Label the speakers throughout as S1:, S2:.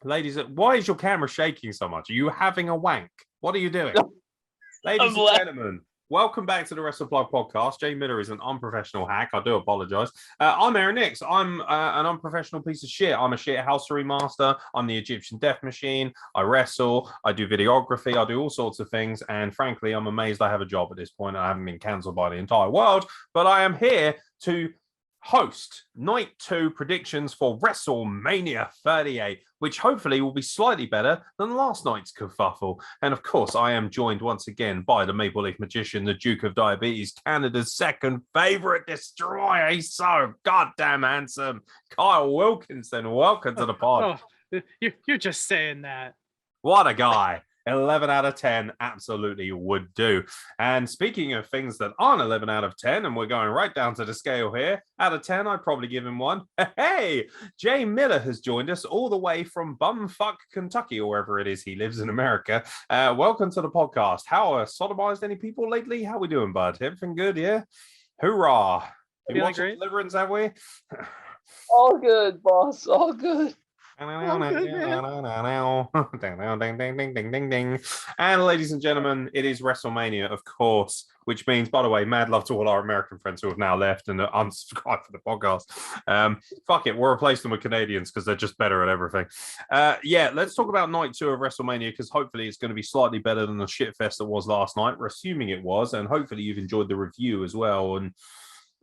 S1: Ladies, why is your camera shaking so much? Are you having a wank? What are you doing? Ladies and gentlemen, welcome back to the Wrestle podcast. Jay Miller is an unprofessional hack. I do apologize. I'm Aaron Nix. I'm an unprofessional piece of shit. I'm a shit housery master. I'm the Egyptian death machine. I wrestle. I do videography. I do all sorts of things. And frankly, I'm amazed I have a job at this point. I haven't been cancelled by the entire world. But I am here to host Night 2 predictions for Wrestlemania 38, which hopefully will be slightly better than last night's kerfuffle. And of course, I am joined once again by the Maple Leaf Magician, the Duke of Diabetes, Canada's second favorite destroyer. He's so goddamn handsome. Kyle Wilkinson, welcome to the pod.
S2: Oh, you're just saying that.
S1: What a guy. 11 out of 10 absolutely would do. And speaking of things that aren't 11 out of 10, and we're going right down to the scale here, out of 10, I'd probably give him one. Hey, Jay Miller has joined us all the way from bumfuck Kentucky, or wherever it is he lives in America. Welcome to the podcast. How sodomized any people lately? How we doing, bud? Everything good, yeah? Hoorah. Been watching Deliverance, have we?
S3: All good, boss. All good.
S1: And ladies and gentlemen, it is WrestleMania, of course, which means, by the way, mad love to all our American friends who have now left and unsubscribed for the podcast. Fuck it, we'll replace them with Canadians because they're just better at everything. Yeah, let's talk about night 2 of WrestleMania, because hopefully it's going to be slightly better than the shitfest that was last night. We're assuming it was, and hopefully you've enjoyed the review as well. And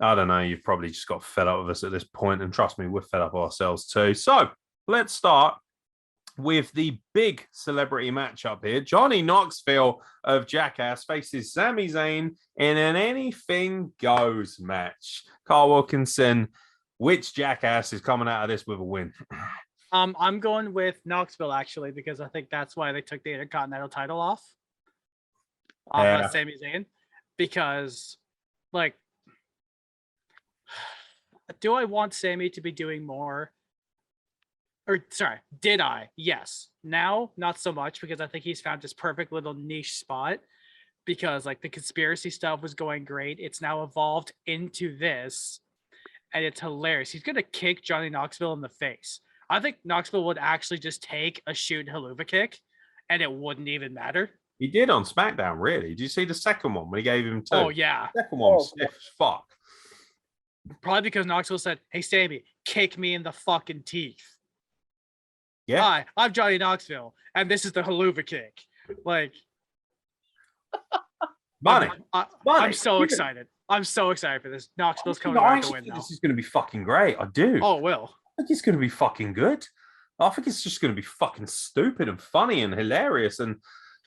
S1: I don't know, you've probably just got fed up with us at this point, and trust me, we're fed up ourselves too. So let's start with the big celebrity matchup here. Johnny Knoxville of Jackass faces Sami Zayn in an anything goes match. Carl Wilkinson, which Jackass is coming out of this with a win?
S2: I'm going with Knoxville, actually, because I think that's why they took the Intercontinental title off Sami Zayn. Because, like, do I want Sami to be doing more? Or sorry, did I? Yes. Now, not so much, because I think he's found this perfect little niche spot, because like the conspiracy stuff was going great. It's now evolved into this, and it's hilarious. He's going to kick Johnny Knoxville in the face. I think Knoxville would actually just take a shoot haluva kick, and it wouldn't even matter.
S1: He did on SmackDown, really. Did you see the second one when he gave him 2?
S2: Oh, yeah.
S1: The second one was stiff as fuck.
S2: Probably because Knoxville said, hey, Sami, kick me in the fucking teeth.
S1: Yeah.
S2: Hi, I'm Johnny Knoxville, and this is the haluva kick. Like,
S1: money.
S2: I'm so excited. I'm so excited for this. Knoxville's coming back to win now.
S1: This is going to be fucking great. I do.
S2: Oh, it will.
S1: I think it's going to be fucking good. I think it's just going to be fucking stupid and funny and hilarious. And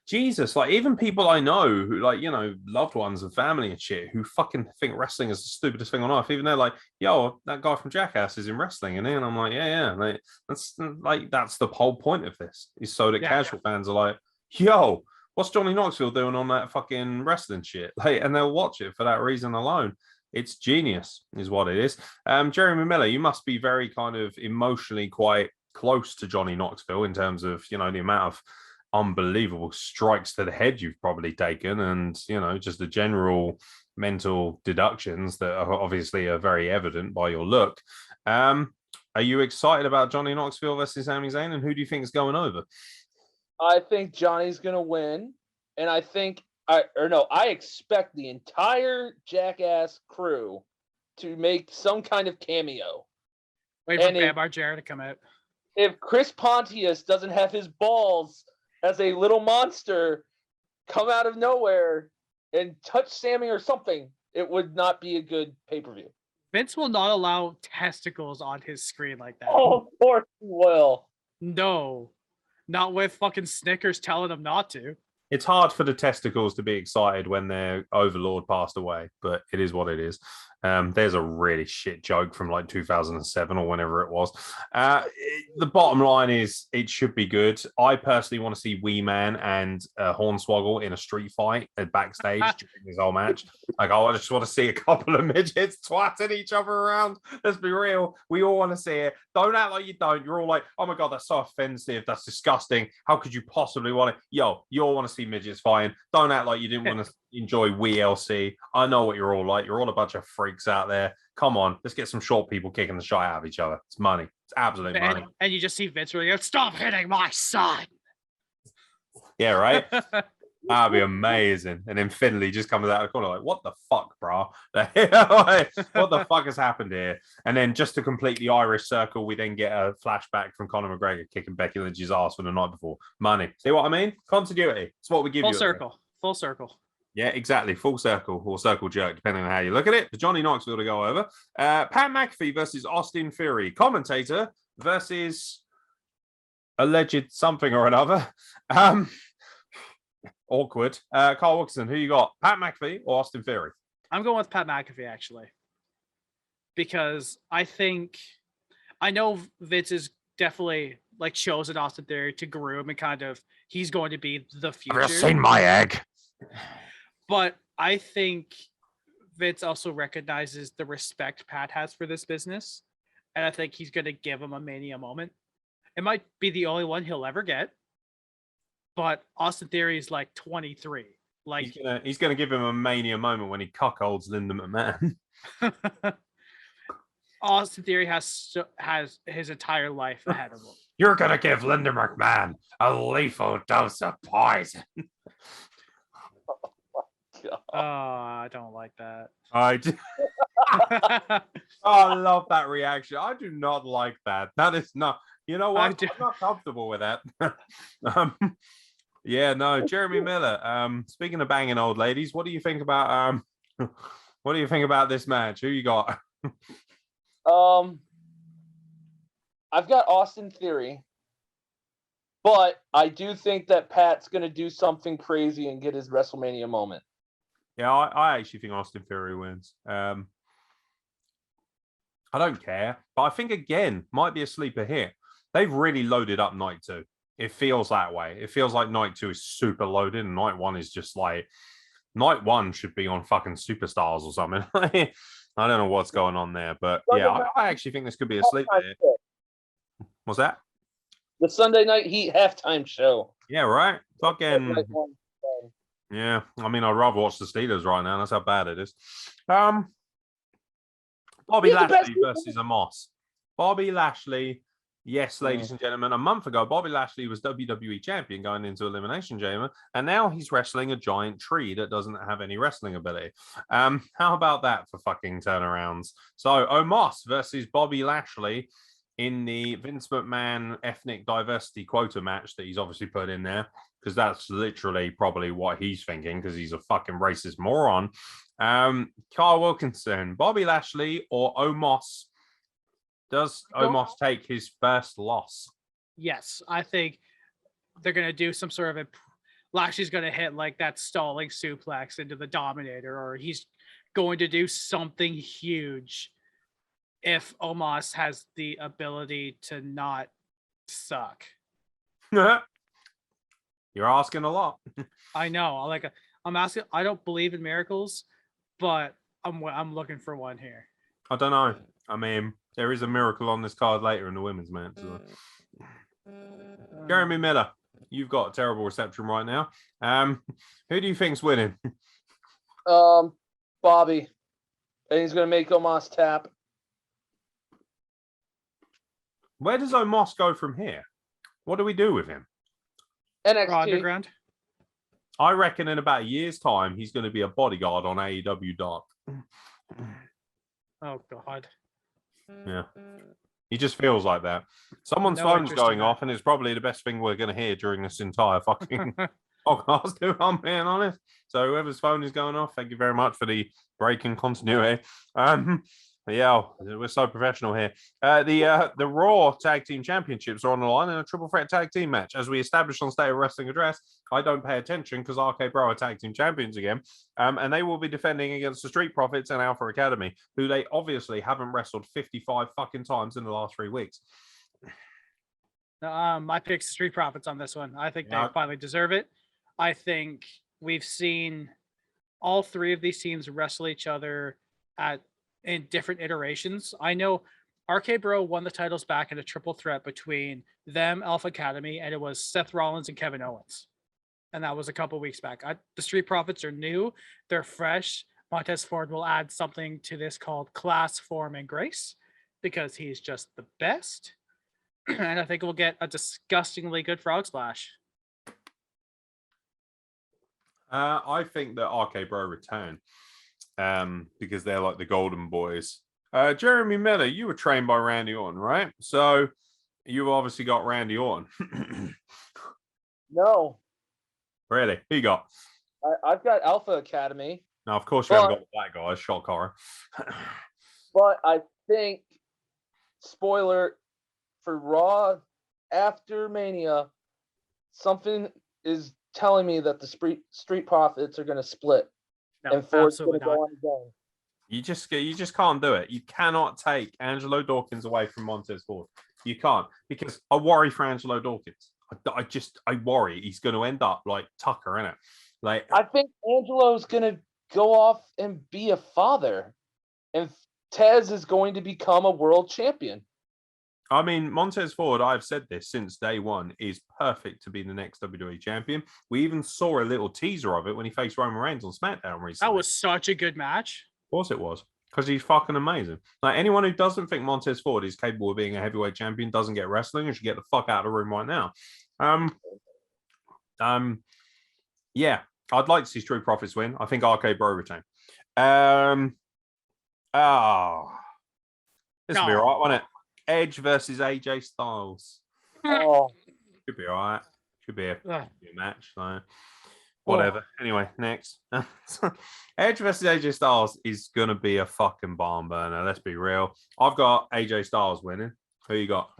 S1: Jesus, like, even people I know who, like, you know, loved ones and family and shit, who fucking think wrestling is the stupidest thing on earth. Even they're like, yo, that guy from Jackass is in wrestling. And then I'm like, yeah. Like, that's the whole point of this, is so that casual fans are like, yo, what's Johnny Knoxville doing on that fucking wrestling shit? Like, and they'll watch it for that reason alone. It's genius, is what it is. Jeremy Miller, you must be very kind of emotionally quite close to Johnny Knoxville in terms of, you know, the amount of unbelievable strikes to the head you've probably taken, and, you know, just the general mental deductions that are obviously very evident by your look. Are you excited about Johnny Knoxville versus Sami Zayn, and who do you think is going over?
S3: I think Johnny's gonna win, and I expect the entire Jackass crew to make some kind of cameo.
S2: Wait for Bam Margera to come out.
S3: If Chris Pontius doesn't have his balls as a little monster come out of nowhere and touch Sami or something, it would not be a good pay-per-view.
S2: Vince will not allow testicles on his screen like that.
S3: Oh, of course he will.
S2: No. Not with fucking Snickers telling him not to.
S1: It's hard for the testicles to be excited when their overlord passed away, but it is what it is. There's a really shit joke from like 2007 or whenever it was. The bottom line is it should be good. I personally want to see Wee Man and Hornswoggle in a street fight backstage during this whole match. Like, I just want to see a couple of midgets twatting each other around. Let's be real. We all want to see it. Don't act like you don't. You're all like, oh my God, that's so offensive. That's disgusting. How could you possibly want it? Yo, you all want to see midgets fighting. Don't act like you didn't want to enjoy WLC. I know what you're all like. You're all a bunch of freaks. freaks out there. Come on, let's get some short people kicking the shit out of each other. It's money. It's absolute money.
S2: And you just see Vince really go, "Stop hitting my son."
S1: Yeah, right. That'd be amazing. And then Finley just comes out of the corner like, "What the fuck, bro? Like, what the fuck has happened here?" And then just to complete the Irish circle, we then get a flashback from Conor McGregor kicking Becky Lynch's ass from the night before. Money. See what I mean? Continuity. It's what we give
S2: Full
S1: you.
S2: circle. Full circle.
S1: Yeah, exactly. Full circle or circle jerk, depending on how you look at it. For Johnny Knoxville to go over. Pat McAfee versus Austin Theory. Commentator versus alleged something or another. Awkward. Carl Wilkinson, who you got? Pat McAfee or Austin Theory?
S2: I'm going with Pat McAfee, actually. Because I know Vince is definitely like chosen Austin Theory to groom and kind of, he's going to be the future.
S1: Have you seen my egg?
S2: But I think Vince also recognizes the respect Pat has for this business. And I think he's going to give him a Mania moment. It might be the only one he'll ever get. But Austin Theory is like 23. Like
S1: he's gonna give him a Mania moment when he cuckolds Linda McMahon.
S2: Austin Theory has his entire life ahead of him.
S1: You're gonna give Linda McMahon a lethal dose of poison.
S2: I don't like that.
S1: I love that reaction. I do not like that. That is not. You know what? I'm not comfortable with that. Yeah, no, Jeremy Miller. Speaking of banging old ladies, what do you think about this match? Who you got?
S3: I've got Austin Theory, but I do think that Pat's gonna do something crazy and get his WrestleMania moment.
S1: Yeah, I actually think Austin Theory wins. I don't care, but I think again might be a sleeper here. They've really loaded up night 2. It feels that way. It feels like night 2 is super loaded, and night 1 is just like night 1 should be on fucking Superstars or something. I don't know what's going on there, but yeah, I actually think this could be a sleeper here. What's that?
S3: The Sunday Night Heat halftime show.
S1: Yeah, right. Fucking yeah. I mean, I'd rather watch the Steelers right now. That's how bad it is. Bobby Lashley versus Amos. Bobby Lashley. Yes, ladies and gentlemen, a month ago, Bobby Lashley was WWE champion going into Elimination Chamber, and now he's wrestling a giant tree that doesn't have any wrestling ability. How about that for fucking turnarounds? So, Omos versus Bobby Lashley in the Vince McMahon ethnic diversity quota match that he's obviously put in there, because that's literally probably what he's thinking, because he's a fucking racist moron. Carl Wilkinson, Bobby Lashley or Omos? Does Omos take his first loss?
S2: Yes, I think they're going to do some sort of Lashley's going to hit like that stalling suplex into the Dominator, or he's going to do something huge if Omos has the ability to not suck.
S1: You're asking a lot.
S2: I know. I'm asking. I don't believe in miracles, but I'm looking for one here.
S1: I don't know. I mean, there is a miracle on this card later in the women's match. So. Jeremy Miller, you've got a terrible reception right now. Who do you think's winning?
S3: Bobby. And he's going to make Omos tap.
S1: Where does Omos go from here? What do we do with him?
S3: NXT.
S2: Underground.
S1: I reckon in about a year's time, he's going to be a bodyguard on AEW Dark.
S2: Oh, God.
S1: Yeah. He just feels like that. Someone's phone's going off, and it's probably the best thing we're going to hear during this entire fucking podcast, if I'm being honest. So whoever's phone is going off, thank you very much for the break in continuity. Yeah, we're so professional here. The Raw Tag Team Championships are on the line in a triple threat tag team match. As we established on State of Wrestling Address, I don't pay attention because RK Bro are tag team champions again. And they will be defending against the Street Profits and Alpha Academy, who they obviously haven't wrestled 55 fucking times in the last 3 weeks.
S2: My pick's Street Profits on this one. I think they finally deserve it. I think we've seen all 3 of these teams wrestle each other in different iterations. I know RK Bro won the titles back in a triple threat between them, Alpha Academy, and it was Seth Rollins and Kevin Owens. And that was a couple weeks back. The Street Profits are new. They're fresh. Montez Ford will add something to this called class, form, and grace because he's just the best. And I think we'll get a disgustingly good frog splash.
S1: I think that RK Bro return because they're like the golden boys. Jeremy Miller, you were trained by Randy Orton, right? So you've obviously got Randy Orton.
S3: No,
S1: Really? Who you got?
S3: I've got Alpha Academy,
S1: Now, of course, you haven't got the black guys. Shock horror.
S3: but I think, spoiler for Raw after Mania, something is telling me that the Street Profits are going to split,
S2: No,
S3: and Ford's going
S2: absolutely
S3: to go
S2: not.
S3: on his own.
S1: You just can't do it. You cannot take Angelo Dawkins away from Montez Ford. You can't, because I worry for Angelo Dawkins. I worry he's going to end up like Tucker, innit? Like,
S3: I think Angelo's going to go off and be a father, and Tez is going to become a world champion.
S1: I mean, Montez Ford, I've said this since day one, is perfect to be the next WWE champion. We even saw a little teaser of it when he faced Roman Reigns on SmackDown recently.
S2: That was such a good match.
S1: Of course it was, because he's fucking amazing. Like, anyone who doesn't think Montez Ford is capable of being a heavyweight champion doesn't get wrestling and should get the fuck out of the room right now. Yeah, I'd like to see Street Profits win. I think RK Bro retain. This will be all right, won't it? Edge versus AJ Styles.
S3: Oh,
S1: Should be all right. Should be a match. So whatever. Anyway, next. Edge versus AJ Styles is going to be a fucking barn burner. Let's be real. I've got AJ Styles winning. Who you got?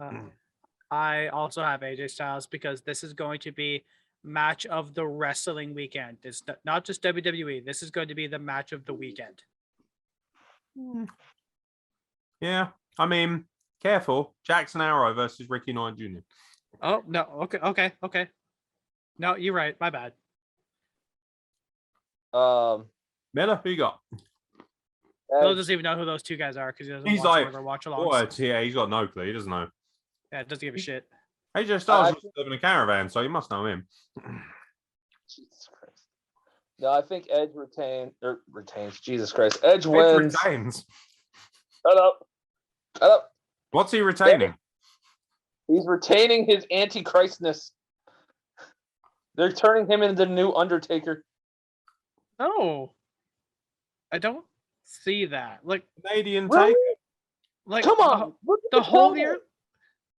S2: I also have AJ Styles because this is going to be match of the wrestling weekend. It's not just WWE. This is going to be the match of the weekend.
S1: Yeah. I mean, careful. Jackson Arrow versus Ricky Knight Jr.
S2: Oh, no. Okay. No, you're right. My bad.
S1: Miller, who you got?
S2: Bill doesn't even know who those two guys are because he doesn't
S1: He's
S2: watch
S1: like,
S2: or watch along.
S1: What? Yeah, he's got no clue. He doesn't know.
S2: Yeah, doesn't give a shit.
S1: AJ Styles used to live in a caravan, so you must know him.
S3: Jesus Christ. No, I think Edge retains. Jesus Christ. Edge wins.
S1: Retains.
S3: Shut up.
S1: What's he retaining?
S3: He's retaining his antichristness. They're turning him into the new Undertaker.
S2: Oh, I don't see that. Like
S1: Canadian
S3: Really?
S1: Taker.
S2: Like
S3: Come on. Look at
S2: the whole
S3: promo.
S2: year.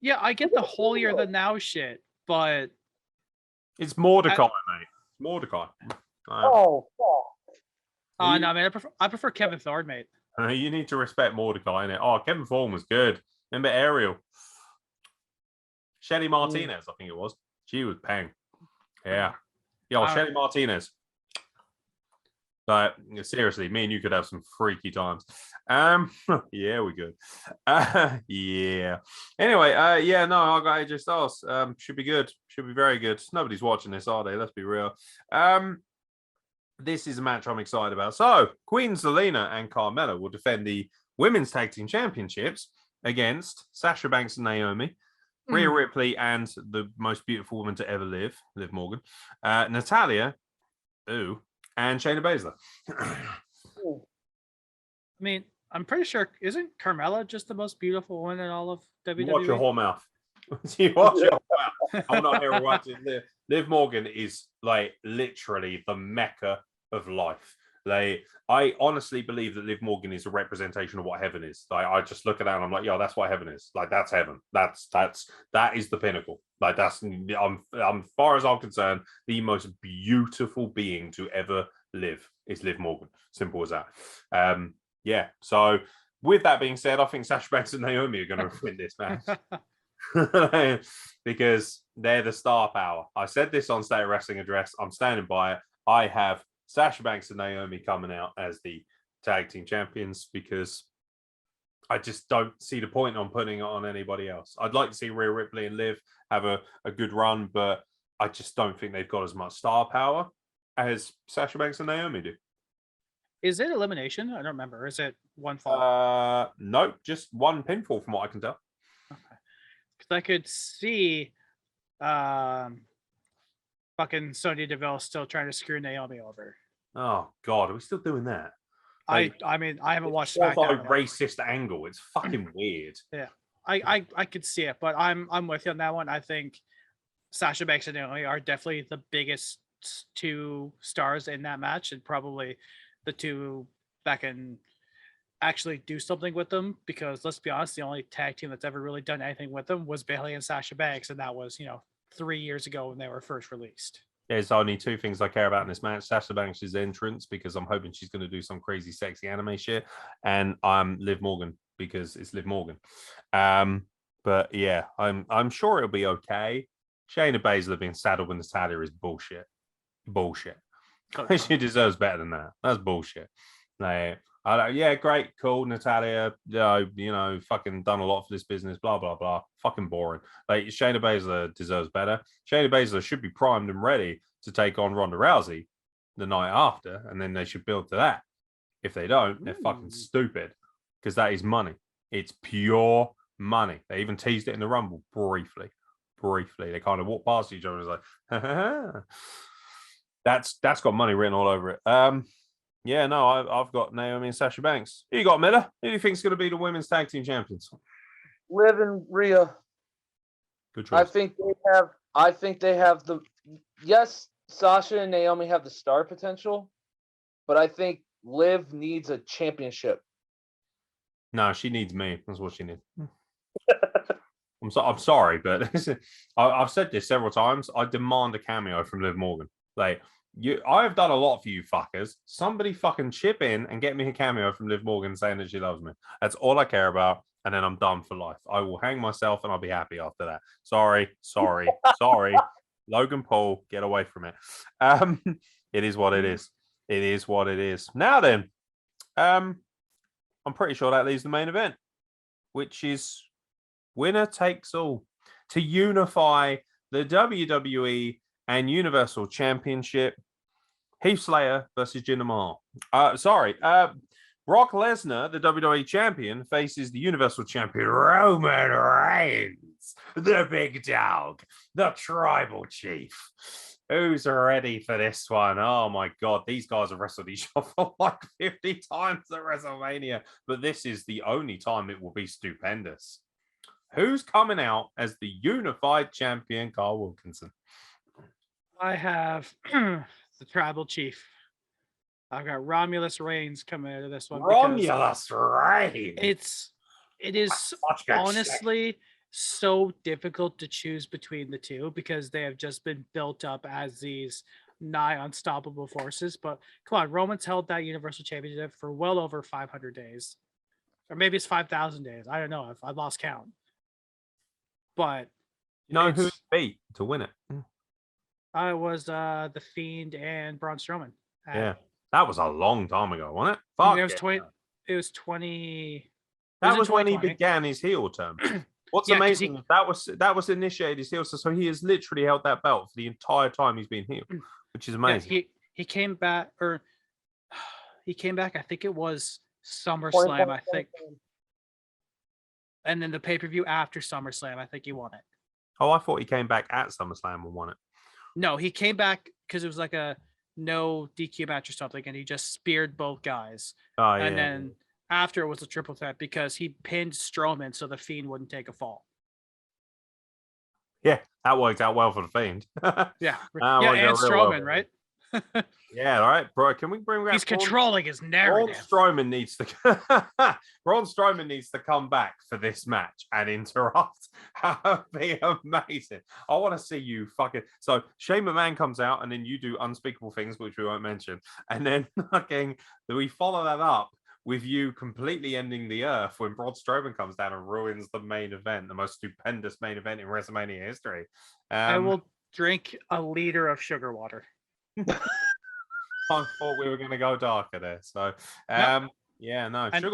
S2: Yeah, I get the holier than now shit, but
S1: It's Mordecai, mate. Mordecai.
S3: Oh, fuck.
S2: no, man, I prefer Kevin Thorne, mate.
S1: You need to respect Mordecai, innit? Oh, Kevin Thorne was good. Remember Ariel? Shelly Martinez, I think it was. She was pang. Yeah. Yo, Shelly Martinez. But seriously, me and you could have some freaky times. Yeah, we could. Yeah. Anyway, yeah, no, I got AJ Styles. Should be good. Should be very good. Nobody's watching this, are they? Let's be real. This is a match I'm excited about. So, Queen Zelina and Carmella will defend the Women's Tag Team Championships against Sasha Banks and Naomi, Rhea Ripley, and the most beautiful woman to ever live, Liv Morgan, Natalia, and Shayna Baszler.
S2: I mean, I'm pretty sure, isn't Carmella just the most beautiful woman in all of WWE?
S1: Watch your whole mouth. You watch your whole mouth. I'm not here watching Liv. Liv Morgan is like literally the mecca of life. Like, I honestly believe that Liv Morgan is a representation of what heaven is. Like, I just look at that and I'm like, yo, that's what heaven is. Like, that's heaven. That is the pinnacle. Like, that's as far as I'm concerned, the most beautiful being to ever live is Liv Morgan. Simple as that. Yeah. So with that being said, I think Sasha Banks and Naomi are going to win this match. Because they're the star power. I said this on State of Wrestling Address. I'm standing by it. I have Sasha Banks and Naomi coming out as the tag team champions because I just don't see the point on putting it on anybody else. I'd like to see Rhea Ripley and Liv have a good run, but I just don't think they've got as much star power as Sasha Banks and Naomi do.
S2: Is it elimination? I don't remember. Is it one fall?
S1: No, just one pinfall from what I can tell.
S2: Okay. Because I could see fucking Sonya Deville still trying to screw Naomi over.
S1: Oh God, are we still doing that? Like,
S2: I mean, I haven't watched
S1: also
S2: SmackDown.
S1: racist angle. It's fucking weird.
S2: Yeah, I could see it, but I'm with you on that one. I think Sasha Banks and Naomi are definitely the biggest two stars in that match, and probably the two that can actually do something with them. Because let's be honest, the only tag team that's ever really done anything with them was Bayley and Sasha Banks, and that was 3 years ago when they were first released.
S1: There's only two things I care about in this match: Sasha Banks' entrance, because I'm hoping she's going to do some crazy, sexy anime shit, and Liv Morgan, because it's Liv Morgan. But yeah, I'm sure it'll be okay. Shayna Baszler being saddled with Natalia is bullshit. Bullshit. She deserves better than that. That's bullshit. Like, yeah, great, cool, Natalia. Fucking done a lot for this business. Blah blah blah. Fucking boring. Like, Shayna Baszler deserves better. Shayna Baszler should be primed and ready to take on Ronda Rousey the night after, and then they should build to that. If they don't, they're fucking stupid, because that is money. It's pure money. They even teased it in the Rumble briefly. They kind of walked past each other and was like, that's got money written all over it. Yeah, no, I've got Naomi and Sasha Banks. Who you got, Miller? Who do you think is going to be the women's tag team champions?
S3: Liv and Rhea.
S1: Good choice.
S3: I think they have the. Yes, Sasha and Naomi have the star potential, but I think Liv needs a championship.
S1: No, she needs me. That's what she needs. I'm sorry, but I've said this several times. I demand a cameo from Liv Morgan. Like, I have done a lot for you fuckers. Somebody fucking chip in and get me a cameo from Liv Morgan saying that she loves me. That's all I care about, and then I'm done for life. I will hang myself and I'll be happy after that. Sorry. Logan Paul, get away from it. It is what it is. It is what it is. Now then, I'm pretty sure that leaves the main event, which is winner takes all to unify the WWE and Universal Championship. Heath Slater versus Jinder Mahal. Brock Lesnar, the WWE Champion, faces the Universal Champion Roman Reigns, the big dog, the Tribal Chief. Who's ready for this one? Oh my God, these guys have wrestled each other like 50 times at WrestleMania, but this is the only time it will be stupendous. Who's coming out as the unified champion, Carl Wilkinson?
S2: I have the Tribal Chief. I've got Romulus Reigns coming out of this one.
S1: Romulus Reigns.
S2: It is honestly so difficult to choose between the two, because they have just been built up as these nigh unstoppable forces. But come on, Roman's held that Universal Championship for well over 500 days, or maybe it's 5,000 days. I don't know. I've lost count. But
S1: you know who beat to win it?
S2: I was the Fiend and Braun Strowman.
S1: Yeah, that was a long time ago, wasn't it?
S2: Fuck, it was 20. It was 20.
S1: That was when he began his heel term. What's amazing? That was initiated his heel, so he has literally held that belt for the entire time he's been heel, which is amazing.
S2: Yeah, he came back, I think it was SummerSlam. I think, and then the pay-per-view after SummerSlam, I think he won it.
S1: Oh, I thought he came back at SummerSlam and won it.
S2: No, he came back because it was like a no DQ match or something, and he just speared both guys.
S1: Oh, yeah.
S2: And then after it was a triple threat because he pinned Strowman so the Fiend wouldn't take a fall.
S1: Yeah, that worked out well for the Fiend.
S2: Yeah, and Strowman, right?
S1: Yeah, all right, bro. Can we bring back?
S2: He's controlling his narrative.
S1: Braun Strowman needs to come back for this match and interrupt. That would be amazing. I want to see you fucking. So Shane McMahon comes out, and then you do unspeakable things, which we won't mention, and then we follow that up with you completely ending the earth when Braun Strowman comes down and ruins the main event, the most stupendous main event in WrestleMania history.
S2: I will drink a liter of sugar water.
S1: I thought we were going to go darker there. So, sugar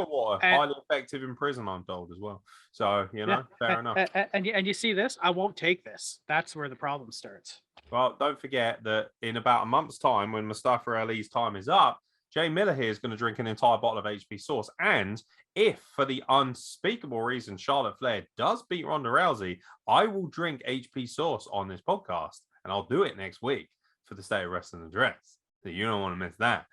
S1: water, highly effective in prison, I'm told as well. So, fair enough.
S2: And you see this? I won't take this. That's where the problem starts.
S1: Well, don't forget that in about a month's time, when Mustafa Ali's time is up, Jay Miller here is going to drink an entire bottle of HP sauce. And if, for the unspeakable reason, Charlotte Flair does beat Ronda Rousey, I will drink HP sauce on this podcast, and I'll do it next week for the State of Wrestling address. So you don't want to miss that.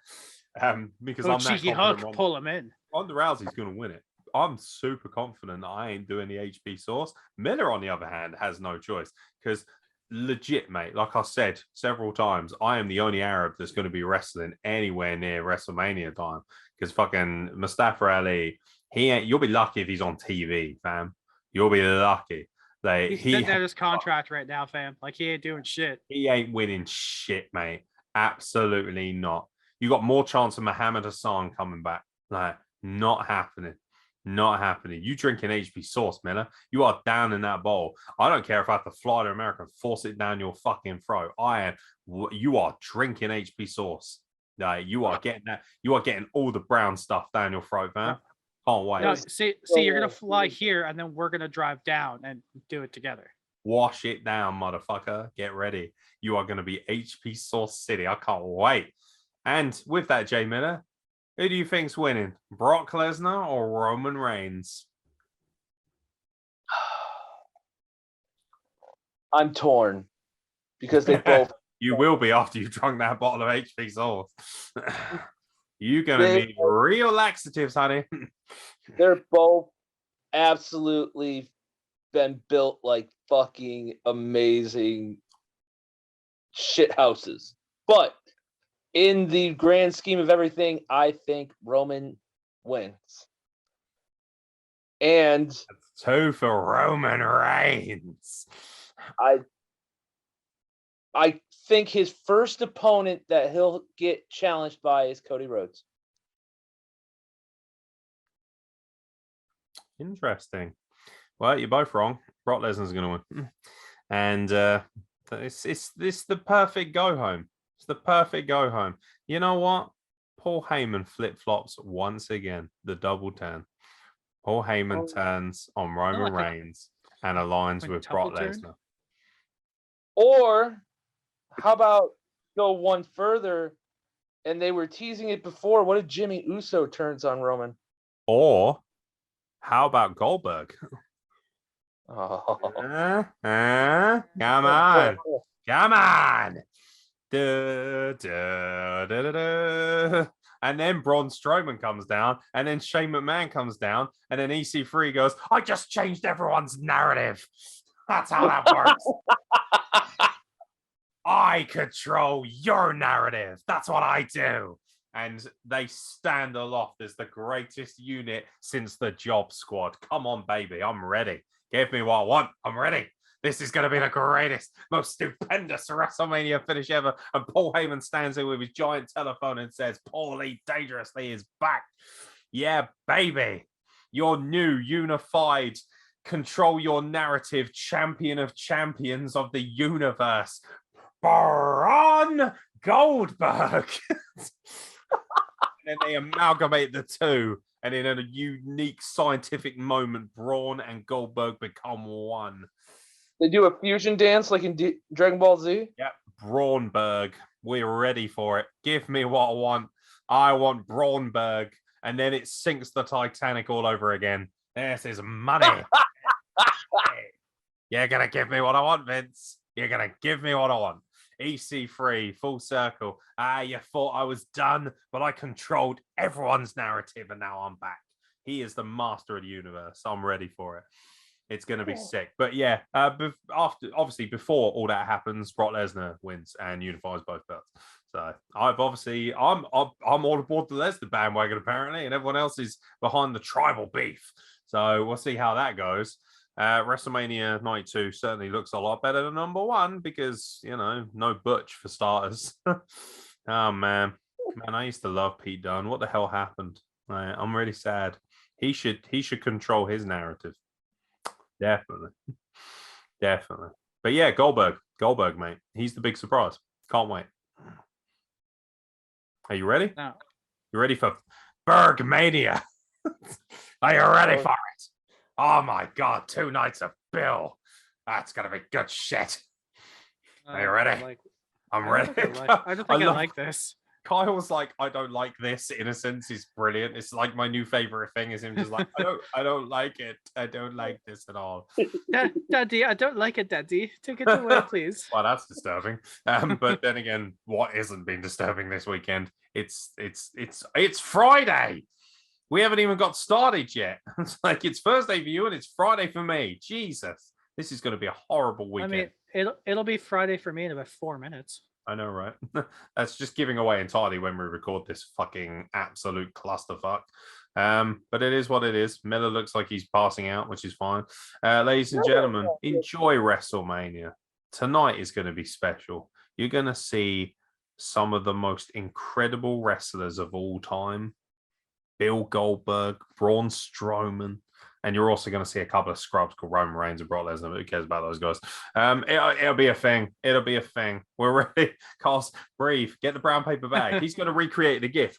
S1: Because
S2: Oh,
S1: I'm that
S2: cheeky
S1: confident.
S2: hook, pull him in.
S1: Ronda Rousey's going to win it. I'm super confident that I ain't doing the HP sauce. Miller, on the other hand, has no choice because legit, mate, like I said several times, I am the only Arab that's going to be wrestling anywhere near WrestleMania time because fucking Mustafa Ali, he ain't. You'll be lucky if he's on TV, fam. You'll be lucky. Like
S2: He's sitting at his contract right now, fam. Like he ain't doing shit.
S1: He ain't winning shit, mate. Absolutely not. You got more chance of Muhammad Hassan coming back. Like, not happening. Not happening. You drinking HP sauce, Miller. You are down in that bowl. I don't care if I have to fly to America and force it down your fucking throat. I am. You are drinking HP sauce. Like, you are getting that. You are getting all the brown stuff down your throat, man. Can't wait.
S2: No, see, you're gonna fly here, and then we're gonna drive down and do it together.
S1: Wash it down, motherfucker. Get ready. You are going to be HP Sauce City. I can't wait. And with that, Jay Miller, who do you think's winning? Brock Lesnar or Roman Reigns?
S3: I'm torn because they both.
S1: You will be after you've drunk that bottle of HP sauce. You're going to need real laxatives, honey.
S3: They're both absolutely been built like fucking amazing shit houses. But in the grand scheme of everything, I think Roman wins. And
S1: That's 2 for Roman Reigns.
S3: I think his first opponent that he'll get challenged by is Cody Rhodes.
S1: Interesting. Well, you're both wrong. Brock Lesnar's going to win. And it's the perfect go home. It's the perfect go home. You know what? Paul Heyman flip-flops once again, the double turn. Paul Heyman turns on Roman Reigns and aligns with Brock Lesnar.
S3: Or how about go one further, and they were teasing it before. What if Jimmy Uso turns on Roman?
S1: Or how about Goldberg?
S3: Oh.
S1: Come on. Come on. And then Braun Strowman comes down, and then Shane McMahon comes down, and then EC3 goes, I just changed everyone's narrative. That's how that works. I control your narrative. That's what I do. And they stand aloft as the greatest unit since the Job Squad. Come on, baby. I'm ready. Give me what I want. I'm ready. This is going to be the greatest, most stupendous WrestleMania finish ever. And Paul Heyman stands there with his giant telephone and says, Paulie Dangerously is back. Yeah, baby. Your new unified, control your narrative champion of champions of the universe, Braun Goldberg. And then they amalgamate the two. And in a unique scientific moment, Braun and Goldberg become one.
S3: They do a fusion dance like in Dragon Ball Z?
S1: Yep, Braunberg. We're ready for it. Give me what I want. I want Braunberg. And then it sinks the Titanic all over again. This is money. You're going to give me what I want, Vince. You're going to give me what I want. EC3, full circle. You thought I was done, but I controlled everyone's narrative, and now I'm back. He is the master of the universe. I'm ready for it. It's going to be sick. But yeah, before all that happens, Brock Lesnar wins and unifies both belts. So I'm all aboard the Lesnar bandwagon apparently, and everyone else is behind the tribal beef. So we'll see how that goes. WrestleMania 92 certainly looks a lot better than number 1 because, you know, no Butch for starters. Oh, man, I used to love Pete Dunne. What the hell happened? I'm really sad. He should control his narrative. Definitely. But yeah, Goldberg, mate. He's the big surprise. Can't wait. Are you ready?
S2: No.
S1: You ready for Bergmania? Are you ready for it? Oh my God, 2 nights of Bill. That's going to be good shit. Are you ready? I'm ready.
S2: I don't think I like this.
S1: Kyle's like, I don't like this. Innocence is brilliant. It's like my new favorite thing is him just like, I don't like it. I don't like this at all.
S2: Daddy, I don't like it, Daddy. Take it away, please.
S1: Well, that's disturbing. But then again, what isn't been disturbing this weekend? It's Friday. We haven't even got started yet. It's like it's Thursday for you and it's Friday for me. Jesus, this is going to be a horrible weekend.
S2: I mean, it'll be Friday for me in about 4 minutes.
S1: I know, right? That's just giving away entirely when we record this fucking absolute clusterfuck. But it is what it is. Miller looks like he's passing out, which is fine. Ladies and gentlemen, enjoy WrestleMania. Tonight is going to be special. You're going to see some of the most incredible wrestlers of all time. Bill Goldberg, Braun Strowman, and you're also going to see a couple of scrubs called Roman Reigns and Brock Lesnar. But who cares about those guys? It'll be a thing. It'll be a thing. We're ready. Carl, breathe. Get the brown paper bag. He's going to recreate the GIF.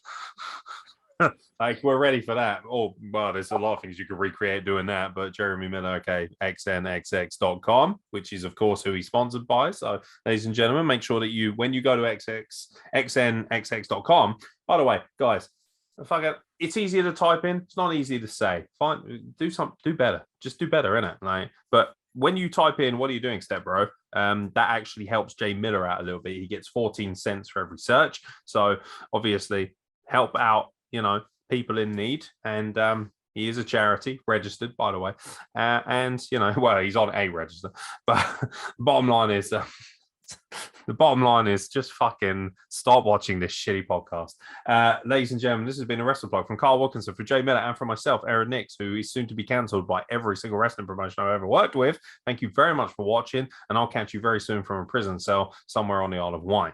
S1: Like, we're ready for that. Oh, well, there's a lot of things you could recreate doing that. But Jeremy Miller, okay, xnxx.com, which is, of course, who he's sponsored by. So, ladies and gentlemen, make sure that you, when you go to xnxx.com, by the way, guys, fuck it. It's easier to type in. It's not easy to say. Fine, do better. Just do better, innit? Like, but when you type in, what are you doing, Step Bro? That actually helps Jay Miller out a little bit. He gets 14 cents for every search. So obviously, help out, people in need. And he is a charity, registered, by the way. And well, he's on a register. But bottom line is. The bottom line is just fucking stop watching this shitty podcast. Ladies and gentlemen, this has been a Wrestle Plug from Carl Wilkinson, for Jay Miller, and for myself, Aaron Nix, who is soon to be cancelled by every single wrestling promotion I've ever worked with. Thank you very much for watching, and I'll catch you very soon from a prison cell somewhere on the Isle of Wight.